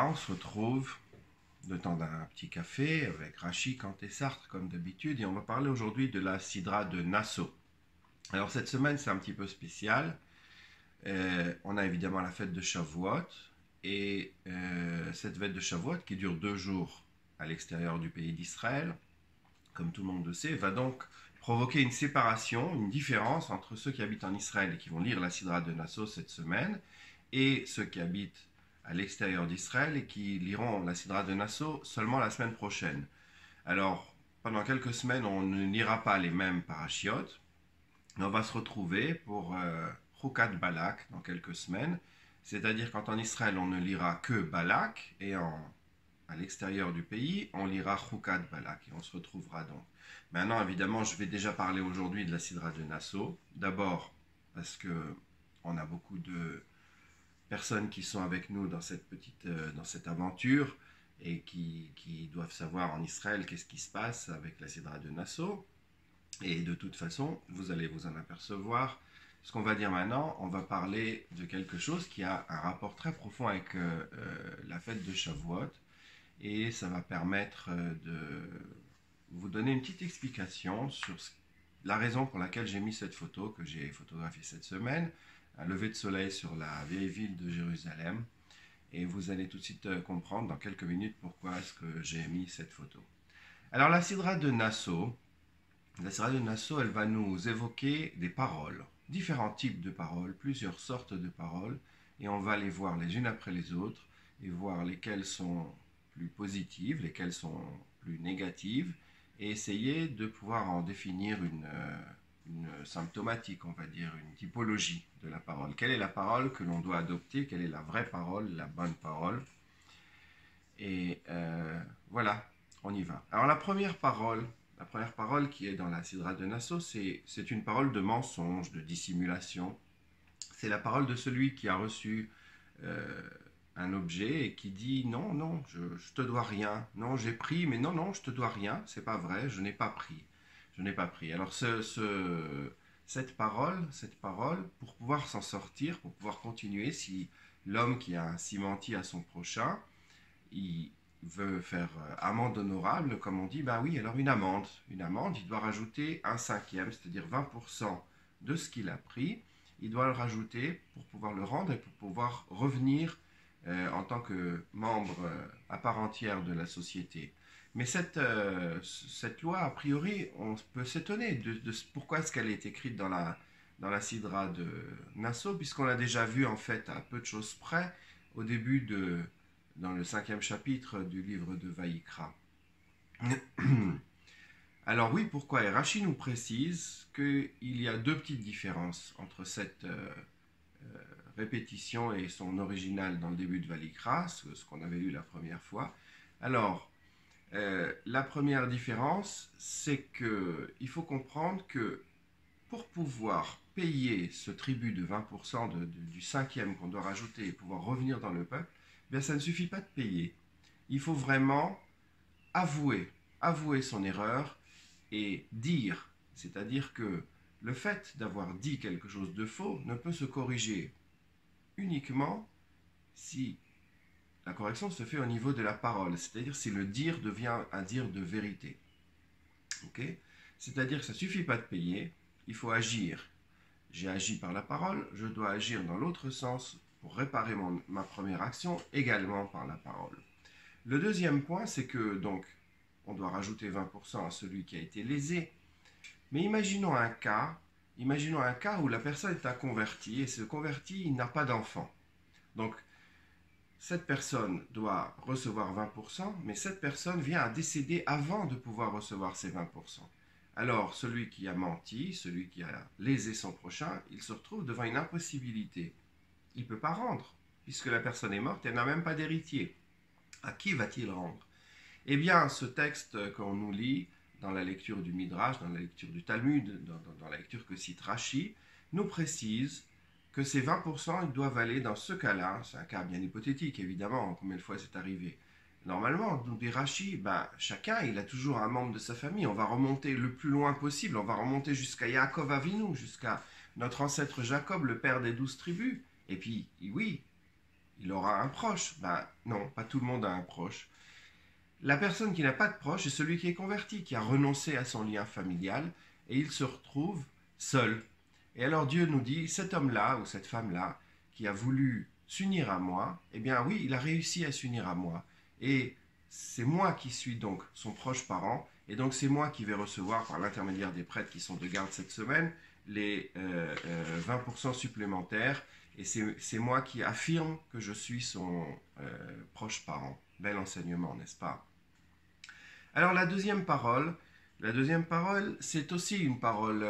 Voilà, on se retrouve le temps d'un petit café avec Rachid, Kant et Sartre comme d'habitude et on va parler aujourd'hui de la Sidra de Nassau. Alors cette semaine c'est un petit peu spécial. On a évidemment la fête de Shavuot et cette fête de Shavuot qui dure 2 jours à l'extérieur du pays d'Israël, comme tout le monde le sait, va donc provoquer une séparation, une différence entre ceux qui habitent en Israël et qui vont lire la Sidra de Nassau cette semaine et ceux qui habitent à l'extérieur d'Israël et qui liront la Sidra de Nassau seulement la semaine prochaine. Alors, pendant quelques semaines, on ne lira pas les mêmes parachiotes, mais on va se retrouver pour Chukat Balak dans quelques semaines, c'est-à-dire quand en Israël on ne lira que Balak et à l'extérieur du pays, on lira Chukat Balak et on se retrouvera donc. Maintenant, évidemment, je vais déjà parler aujourd'hui de la Sidra de Nassau. D'abord, parce que on a beaucoup de personnes qui sont avec nous dans cette aventure et qui doivent savoir en Israël qu'est-ce qui se passe avec la Sidra de Nassau. Et de toute façon, vous allez vous en apercevoir. Ce qu'on va dire maintenant, on va parler de quelque chose qui a un rapport très profond avec la fête de Shavuot. Et ça va permettre de vous donner une petite explication sur la raison pour laquelle j'ai mis cette photo que j'ai photographiée cette semaine, un lever de soleil sur la vieille ville de Jérusalem. Et vous allez tout de suite comprendre dans quelques minutes pourquoi est-ce que j'ai mis cette photo. Alors la Sidra de Nassau, elle va nous évoquer des paroles, différents types de paroles, plusieurs sortes de paroles, et on va les voir les unes après les autres, et voir lesquelles sont plus positives, lesquelles sont plus négatives, et essayer de pouvoir en définir une symptomatique, on va dire, une typologie de la parole. Quelle est la parole que l'on doit adopter? Quelle est la vraie parole, la bonne parole? Et voilà, on y va. Alors la première parole qui est dans la Sidra de Nassau, c'est une parole de mensonge, de dissimulation. C'est la parole de celui qui a reçu un objet et qui dit non, non, je te dois rien. Non, j'ai pris, mais non, non, je te dois rien. C'est pas vrai, je n'ai pas pris. Je n'ai pas pris. Alors cette parole, pour pouvoir s'en sortir, pour pouvoir continuer, si l'homme qui a ainsi menti à son prochain, il veut faire amende honorable, comme on dit, ben oui, alors une amende, il doit rajouter un cinquième, c'est-à-dire 20% de ce qu'il a pris, il doit le rajouter pour pouvoir le rendre et pour pouvoir revenir en tant que membre à part entière de la société. Mais cette loi, a priori, on peut s'étonner de pourquoi est-ce qu'elle est écrite dans la Sidra de Nassau, puisqu'on l'a déjà vu en fait à peu de choses près au début dans le 5e chapitre du livre de Vaïkra. Alors oui, pourquoi? Et Rachid nous précise qu'il y a deux petites différences entre cette répétition et son original dans le début de Vaïkra, ce qu'on avait lu la première fois. Alors, la première différence, c'est qu'il faut comprendre que pour pouvoir payer ce tribut de 20% du cinquième qu'on doit rajouter et pouvoir revenir dans le peuple, bien ça ne suffit pas de payer. Il faut vraiment avouer son erreur et dire, c'est-à-dire que le fait d'avoir dit quelque chose de faux ne peut se corriger uniquement si la correction se fait au niveau de la parole, c'est-à-dire si le dire devient un dire de vérité. Okay? C'est-à-dire que ça ne suffit pas de payer, il faut agir. J'ai agi par la parole, je dois agir dans l'autre sens pour réparer ma première action également par la parole. Le deuxième point, c'est que donc on doit rajouter 20% à celui qui a été lésé. Mais imaginons un cas où la personne est un converti et ce converti il n'a pas d'enfant. Donc cette personne doit recevoir 20%, mais cette personne vient à décéder avant de pouvoir recevoir ces 20%. Alors, celui qui a menti, celui qui a lésé son prochain, il se retrouve devant une impossibilité. Il ne peut pas rendre, puisque la personne est morte et elle n'a même pas d'héritier. À qui va-t-il rendre? Eh bien, ce texte qu'on nous lit dans la lecture du Midrash, dans la lecture du Talmud, dans la lecture que cite Rashi, nous précise que ces 20%, ils doivent aller dans ce cas-là, c'est un cas bien hypothétique évidemment, combien de fois c'est arrivé. Normalement, nous dit Rashi, chacun il a toujours un membre de sa famille, on va remonter le plus loin possible, on va remonter jusqu'à Yaakov Avinu, jusqu'à notre ancêtre Jacob, le père des 12 tribus, et puis oui, il aura un proche. Ben non, pas tout le monde a un proche. La personne qui n'a pas de proche est celui qui est converti, qui a renoncé à son lien familial, et il se retrouve seul. Et alors Dieu nous dit, cet homme-là ou cette femme-là, qui a voulu s'unir à moi, eh bien oui, il a réussi à s'unir à moi. Et c'est moi qui suis donc son proche parent, et donc c'est moi qui vais recevoir, par l'intermédiaire des prêtres qui sont de garde cette semaine, les 20% supplémentaires, et c'est moi qui affirme que je suis son proche parent. Bel enseignement, n'est-ce pas? Alors la deuxième parole, c'est aussi une parole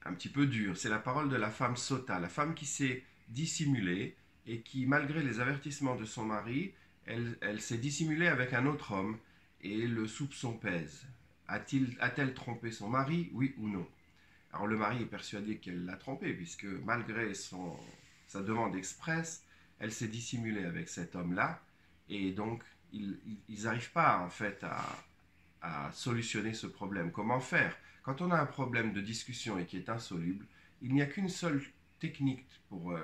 un petit peu dure. C'est la parole de la femme sota, la femme qui s'est dissimulée et qui, malgré les avertissements de son mari, elle s'est dissimulée avec un autre homme et le soupçon pèse. A-t-elle trompé son mari, oui ou non? Alors le mari est persuadé qu'elle l'a trompé puisque malgré sa demande expresse, elle s'est dissimulée avec cet homme-là et donc ils n'arrivent pas en fait à solutionner ce problème. Comment faire? Quand on a un problème de discussion et qui est insoluble, il n'y a qu'une seule technique pour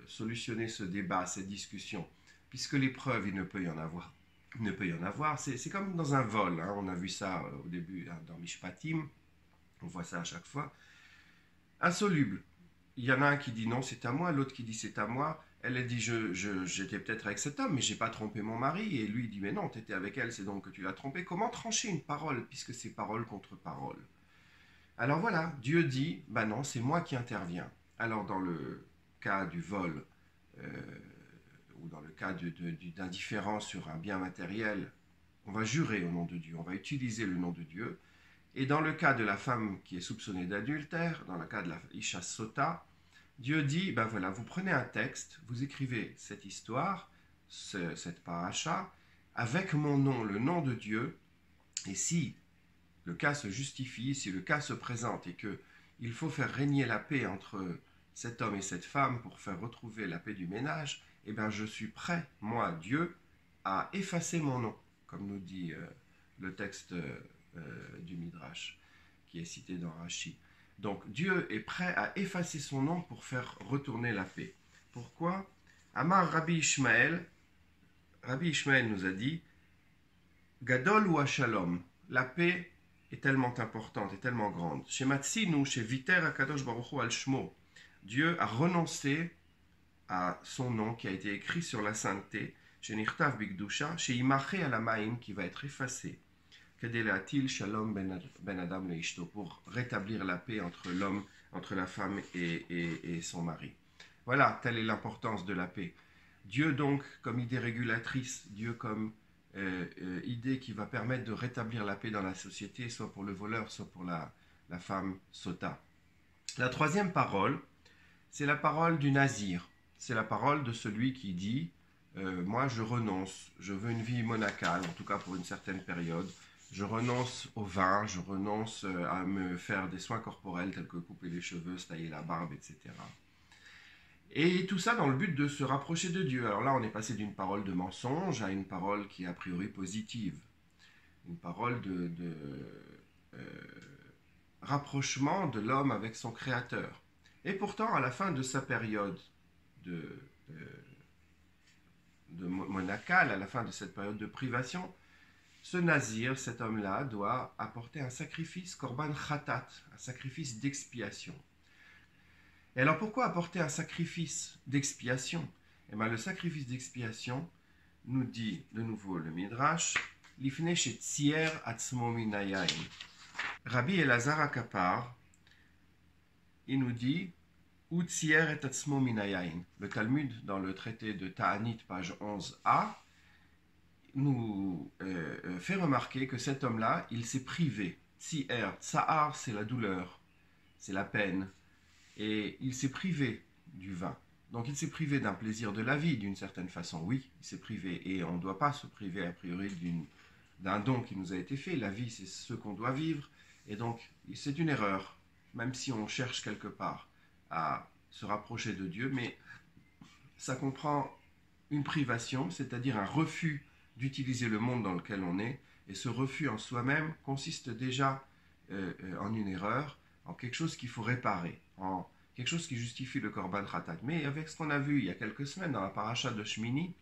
solutionner ce débat, cette discussion, puisque les preuves, il ne peut y en avoir. Il ne peut y en avoir. C'est comme dans un vol. Hein. On a vu ça au début hein, dans Mishpatim. On voit ça à chaque fois. Insoluble. Il y en a un qui dit non, c'est à moi, l'autre qui dit c'est à moi. Elle dit j'étais peut-être avec cet homme, mais j'ai pas trompé mon mari. Et lui il dit mais non, tu étais avec elle, c'est donc que tu l'as trompé. Comment trancher une parole, puisque c'est parole contre parole? Alors voilà, Dieu dit, ben non, c'est moi qui interviens. Alors dans le cas du vol, ou dans le cas d'indifférence sur un bien matériel, on va jurer au nom de Dieu, on va utiliser le nom de Dieu. Et dans le cas de la femme qui est soupçonnée d'adultère, dans le cas de la Isha Sota, Dieu dit, ben voilà, vous prenez un texte, vous écrivez cette histoire, cette paracha, avec mon nom, le nom de Dieu, et si le cas se justifie, si le cas se présente et qu'il faut faire régner la paix entre cet homme et cette femme pour faire retrouver la paix du ménage, eh bien je suis prêt, moi, Dieu, à effacer mon nom, comme nous dit le texte du Midrash, qui est cité dans Rashi. Donc Dieu est prêt à effacer son nom pour faire retourner la paix. Pourquoi? Amar Rabbi Ishmael nous a dit Gadol ou Shalom, la paix est tellement importante et tellement grande. Chez Matsinu, chez Viter Akadosh Baruch Hu al Shmo, Dieu a renoncé à son nom qui a été écrit sur la sainteté, chez Nirtav Bigdusha, chez Imaché Alamaim qui va être effacé. Kedelatil Shalom ben Adam leishto, pour rétablir la paix entre l'homme, entre la femme et son mari. Voilà, telle est l'importance de la paix. Dieu donc comme idée régulatrice, Dieu comme idée qui va permettre de rétablir la paix dans la société, soit pour le voleur, soit pour la femme sota. La troisième parole, c'est la parole du nazir. C'est la parole de celui qui dit moi je renonce, je veux une vie monacale, en tout cas pour une certaine période. Je renonce au vin, je renonce à me faire des soins corporels tels que couper les cheveux, se tailler la barbe, etc. Et tout ça dans le but de se rapprocher de Dieu. Alors là, on est passé d'une parole de mensonge à une parole qui est a priori positive. Une parole de rapprochement de l'homme avec son Créateur. Et pourtant, à la fin de sa période de monacale, à la fin de cette période de privation, ce nazir, cet homme-là, doit apporter un sacrifice, korban khatat, un sacrifice d'expiation. Et alors pourquoi apporter un sacrifice d'expiation? Eh bien le sacrifice d'expiation, nous dit de nouveau le Midrash, Lifne shetsier atzmo minayayin. Rabbi Elazar Akapar, il nous dit Utsier et atzmo minayayin. Le Talmud, dans le traité de Ta'anit, page 11a, nous fait remarquer que cet homme-là, il s'est privé. Tsier, tsahar, c'est la douleur, c'est la peine. Et il s'est privé du vin. Donc il s'est privé d'un plaisir de la vie, d'une certaine façon. Oui, il s'est privé. Et on ne doit pas se priver, a priori, d'un don qui nous a été fait. La vie, c'est ce qu'on doit vivre. Et donc, c'est une erreur, même si on cherche quelque part à se rapprocher de Dieu. Mais ça comprend une privation, c'est-à-dire un refus d'utiliser le monde dans lequel on est. Et ce refus en soi-même consiste déjà en une erreur, en quelque chose qu'il faut réparer, en quelque chose qui justifie le Korban Khatat. Mais avec ce qu'on a vu il y a quelques semaines dans la paracha de Shmini,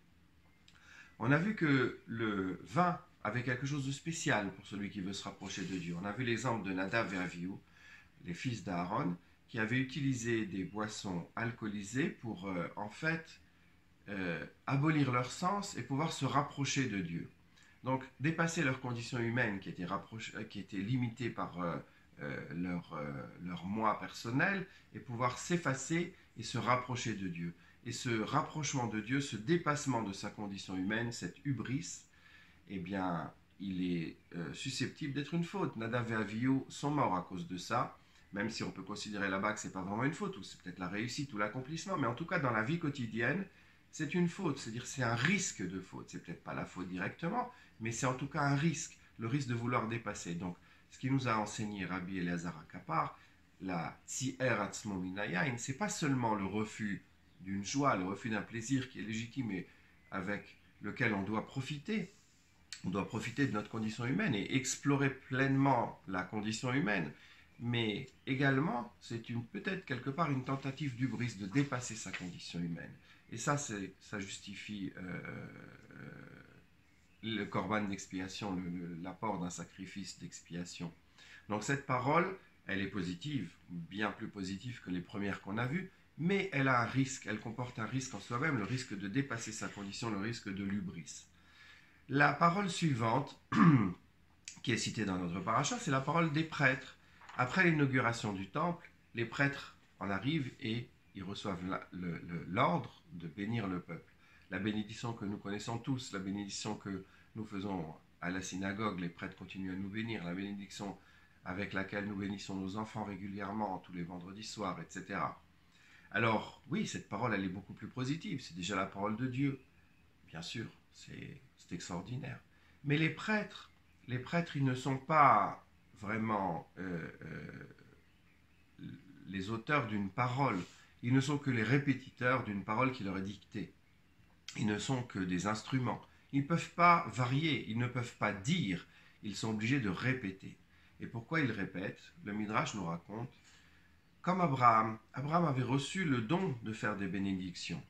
on a vu que le vin avait quelque chose de spécial pour celui qui veut se rapprocher de Dieu. On a vu l'exemple de Nadav et Avihu, les fils d'Aaron, qui avaient utilisé des boissons alcoolisées pour abolir leur sens et pouvoir se rapprocher de Dieu. Donc dépasser leurs conditions humaines qui étaient limitées par leur moi personnel et pouvoir s'effacer et se rapprocher de Dieu. Et ce rapprochement de Dieu, ce dépassement de sa condition humaine, cette hubris, eh bien, il est susceptible d'être une faute. Nadav et Avihu sont morts à cause de ça, même si on peut considérer là-bas que ce n'est pas vraiment une faute, ou c'est peut-être la réussite ou l'accomplissement, mais en tout cas, dans la vie quotidienne, c'est une faute, c'est-à-dire c'est un risque de faute. C'est peut-être pas la faute directement, mais c'est en tout cas un risque, le risque de vouloir dépasser. Donc, ce qui nous a enseigné Rabbi Elazar Akapar, la Tzi'er Atzmo Minayain, c'est pas seulement le refus d'une joie, le refus d'un plaisir qui est légitime et avec lequel on doit profiter. On doit profiter de notre condition humaine et explorer pleinement la condition humaine. Mais également, c'est peut-être quelque part une tentative d'hubris de dépasser sa condition humaine. Et ça justifie le korban d'expiation, l'apport d'un sacrifice d'expiation. Donc cette parole, elle est positive, bien plus positive que les premières qu'on a vues, mais elle a un risque, elle comporte un risque en soi-même, le risque de dépasser sa condition, le risque de l'hubris. La parole suivante, qui est citée dans notre paracha, c'est la parole des prêtres. Après l'inauguration du temple, les prêtres en arrivent et ils reçoivent l'ordre de bénir le peuple. La bénédiction que nous connaissons tous, la bénédiction que nous faisons à la synagogue, les prêtres continuent à nous bénir, la bénédiction avec laquelle nous bénissons nos enfants régulièrement, tous les vendredis soirs, etc. Alors, oui, cette parole, elle est beaucoup plus positive, c'est déjà la parole de Dieu. Bien sûr, c'est extraordinaire. Mais les prêtres, ils ne sont pas vraiment les auteurs d'une parole. Ils ne sont que les répétiteurs d'une parole qui leur est dictée. Ils ne sont que des instruments. Ils ne peuvent pas varier, ils ne peuvent pas dire. Ils sont obligés de répéter. Et pourquoi ils répètent? Le Midrash nous raconte, comme Abraham avait reçu le don de faire des bénédictions.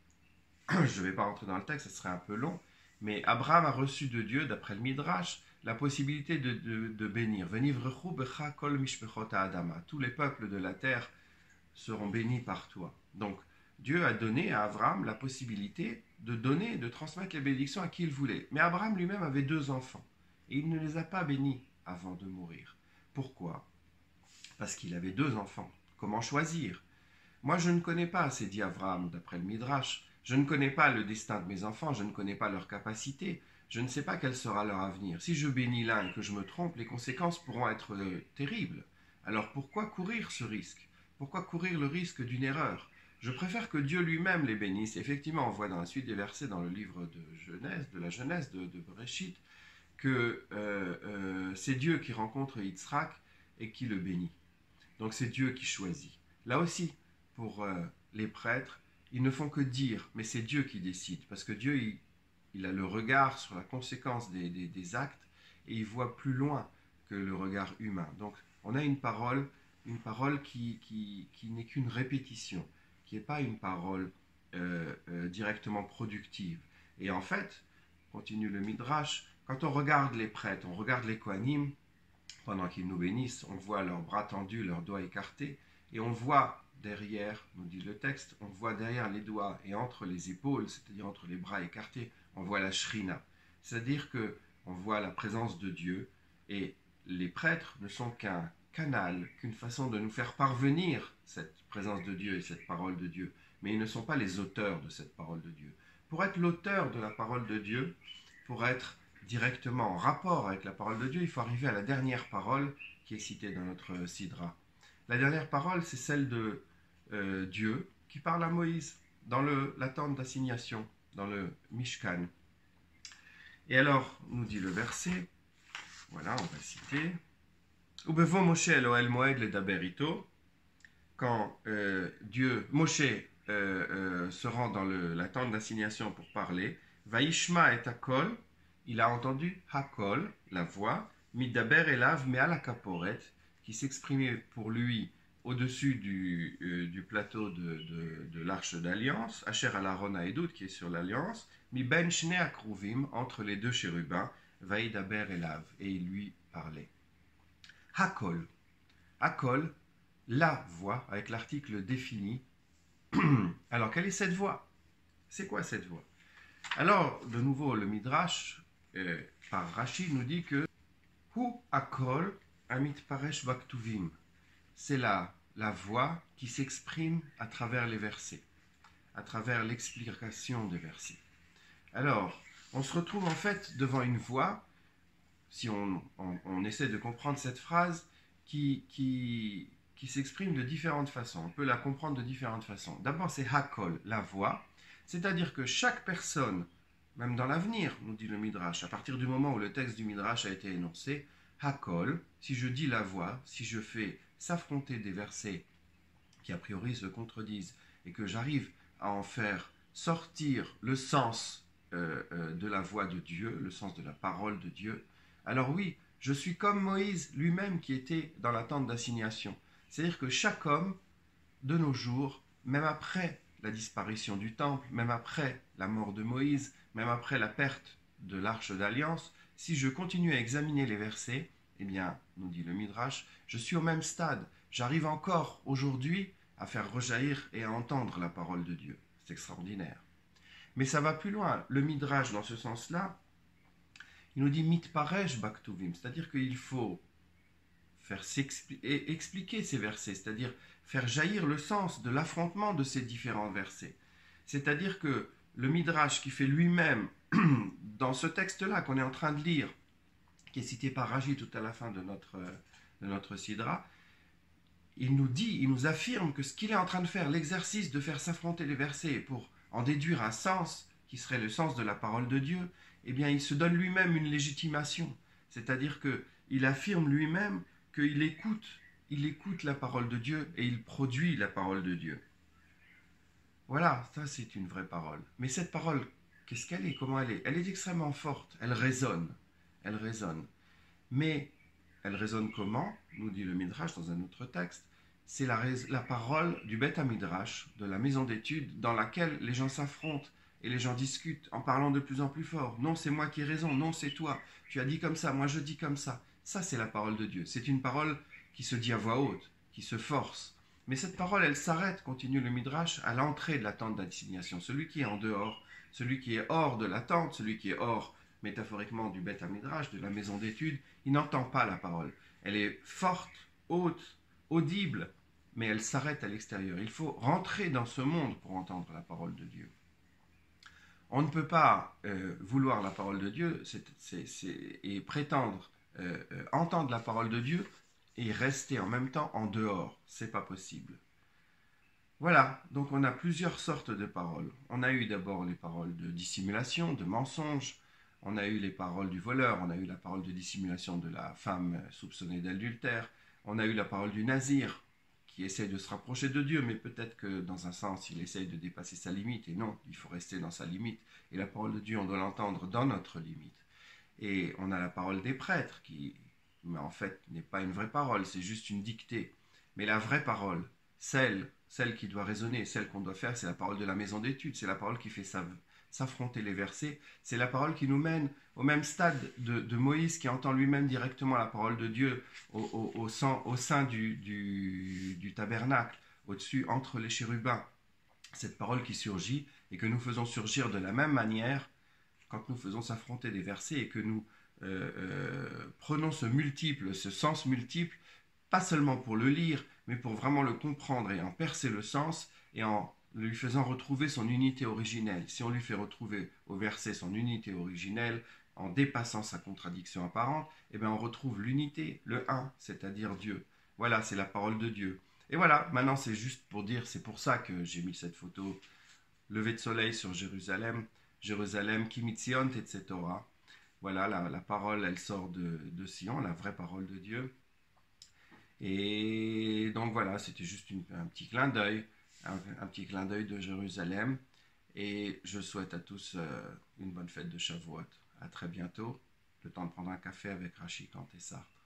Je ne vais pas rentrer dans le texte, ce serait un peu long, mais Abraham a reçu de Dieu, d'après le Midrash, la possibilité de bénir. Tous les peuples de la terre seront bénis par toi. Donc, Dieu a donné à Abraham la possibilité de donner, de transmettre les bénédictions à qui il voulait. Mais Abraham lui-même avait 2 enfants, et il ne les a pas bénis avant de mourir. Pourquoi? Parce qu'il avait 2 enfants. Comment choisir? Moi, je ne connais pas, s'est dit Abraham, d'après le Midrash. Je ne connais pas le destin de mes enfants, je ne connais pas leurs capacités, je ne sais pas quel sera leur avenir. Si je bénis l'un et que je me trompe, les conséquences pourront être terribles. Alors pourquoi courir ce risque? Pourquoi courir le risque d'une erreur? Je préfère que Dieu lui-même les bénisse. Effectivement, on voit dans la suite des versets dans le livre de la Genèse, de Bereshit, que c'est Dieu qui rencontre Yitzhak et qui le bénit. Donc c'est Dieu qui choisit. Là aussi, pour les prêtres, ils ne font que dire, mais c'est Dieu qui décide, parce que Dieu, il a le regard sur la conséquence des actes, et il voit plus loin que le regard humain. Donc, on a une parole qui n'est qu'une répétition, qui n'est pas une parole directement productive. Et en fait, continue le Midrash, quand on regarde les prêtres, on regarde les Kohanim, pendant qu'ils nous bénissent, on voit leurs bras tendus, leurs doigts écartés, et on voit derrière, nous dit le texte, on voit derrière les doigts et entre les épaules, c'est-à-dire entre les bras écartés, on voit la shrina. C'est-à-dire qu'on voit la présence de Dieu, et les prêtres ne sont qu'un canal, qu'une façon de nous faire parvenir cette présence de Dieu et cette parole de Dieu, mais ils ne sont pas les auteurs de cette parole de Dieu. Pour être l'auteur de la parole de Dieu, pour être directement en rapport avec la parole de Dieu, il faut arriver à la dernière parole qui est citée dans notre Sidra. La dernière parole, c'est celle de Dieu qui parle à Moïse dans la tente d'assignation, dans le Mishkan. Et alors, nous dit le verset, voilà, on va citer, Ubevo Moshe Elohel Moed le Daberito, quand Moshe se rend dans la tente d'assignation pour parler, Vaishma et Hakol, il a entendu Hakol, la voix, Midaber Elav Me'al Kaporet, qui s'exprimait pour lui au-dessus du plateau de l'arche d'alliance, Asher al Aaron Haedut, qui est sur l'alliance, mi ben shnei akruvim, entre les deux chérubins, vaïdaber elav, et il lui parlait. Hakol, Hakol, la voix, avec l'article défini. Alors, quelle est cette voix? C'est quoi cette voix? Alors, de nouveau, le Midrash, par Rashi, nous dit que Hu Hakol Amit Paresh Baktuvim. C'est la voix qui s'exprime à travers les versets, à travers l'explication des versets. Alors, on se retrouve en fait devant une voix, si on essaie de comprendre cette phrase, qui s'exprime de différentes façons. On peut la comprendre de différentes façons. D'abord, c'est Hakol, la voix, c'est-à-dire que chaque personne, même dans l'avenir, nous dit le Midrash, à partir du moment où le texte du Midrash a été énoncé, Hakol, si je dis la voix, si je fais s'affronter des versets qui a priori se contredisent et que j'arrive à en faire sortir le sens de la voix de Dieu, le sens de la parole de Dieu, alors oui, je suis comme Moïse lui-même qui était dans la tente d'assignation. C'est-à-dire que chaque homme, de nos jours, même après la disparition du temple, même après la mort de Moïse, même après la perte de l'arche d'alliance, si je continue à examiner les versets, eh bien, nous dit le Midrash, je suis au même stade. J'arrive encore aujourd'hui à faire rejaillir et à entendre la parole de Dieu. C'est extraordinaire. Mais ça va plus loin. Le Midrash, dans ce sens-là, il nous dit mitparesh baktuvim, c'est-à-dire qu'il faut faire expliquer ces versets, c'est-à-dire faire jaillir le sens de l'affrontement de ces différents versets. C'est-à-dire que le Midrash qui fait lui-même, dans ce texte-là qu'on est en train de lire, qui est cité par Rashi tout à la fin de notre Sidra, il nous dit, il nous affirme que ce qu'il est en train de faire, l'exercice de faire s'affronter les versets pour en déduire un sens qui serait le sens de la parole de Dieu, eh bien il se donne lui-même une légitimation. C'est-à-dire qu'il affirme lui-même qu'il écoute la parole de Dieu et il produit la parole de Dieu. Voilà, ça c'est une vraie parole. Mais cette parole, qu'est-ce qu'elle est? Comment elle est? Elle est extrêmement forte, elle résonne. Elle résonne. Mais elle résonne comment? Nous dit le Midrash dans un autre texte. C'est la parole du Beth HaMidrash, de la maison d'études, dans laquelle les gens s'affrontent et les gens discutent en parlant de plus en plus fort. Non, c'est moi qui ai raison, non, c'est toi. Tu as dit comme ça, moi je dis comme ça. Ça, c'est la parole de Dieu. C'est une parole qui se dit à voix haute, qui se force. Mais cette parole, elle s'arrête, continue le Midrash, à l'entrée de la tente d'assignation. Celui qui est en dehors, celui qui est hors de la tente, celui qui est hors, métaphoriquement, du Beth HaMidrash, de la maison d'études, il n'entend pas la parole. Elle est forte, haute, audible, mais elle s'arrête à l'extérieur. Il faut rentrer dans ce monde pour entendre la parole de Dieu. On ne peut pas vouloir la parole de Dieu et prétendre entendre la parole de Dieu et rester en même temps en dehors. C'est pas possible. Voilà, donc on a plusieurs sortes de paroles. On a eu d'abord les paroles de dissimulation, de mensonge. On a eu les paroles du voleur, on a eu la parole de dissimulation de la femme soupçonnée d'adultère. On a eu la parole du nazir qui essaye de se rapprocher de Dieu, mais peut-être que dans un sens, il essaye de dépasser sa limite. Et non, il faut rester dans sa limite. Et la parole de Dieu, on doit l'entendre dans notre limite. Et on a la parole des prêtres qui, mais en fait, n'est pas une vraie parole, c'est juste une dictée. Mais la vraie parole, celle qui doit résonner, celle qu'on doit faire, c'est la parole de la maison d'études, c'est la parole qui fait s'affronter les versets, c'est la parole qui nous mène au même stade de Moïse qui entend lui-même directement la parole de Dieu au sein du tabernacle, au-dessus, entre les chérubins. Cette parole qui surgit et que nous faisons surgir de la même manière quand nous faisons s'affronter des versets et que nous prenons ce sens multiple, pas seulement pour le lire, mais pour vraiment le comprendre et en percer le sens et en lui faisant retrouver son unité originelle. Si on lui fait retrouver au verset son unité originelle, en dépassant sa contradiction apparente, eh bien on retrouve l'unité, le un, c'est-à-dire Dieu. Voilà, c'est la parole de Dieu. Et voilà, maintenant c'est juste pour dire, c'est pour ça que j'ai mis cette photo, lever de soleil sur Jérusalem, Jérusalem, Kimitzion, etc. Voilà, la parole, elle sort de Sion, la vraie parole de Dieu. Et donc voilà, c'était juste un petit clin d'œil, un petit clin d'œil de Jérusalem. Et je souhaite à tous une bonne fête de Shavuot. À très bientôt. Le temps de prendre un café avec Rashi Kant et Sartre.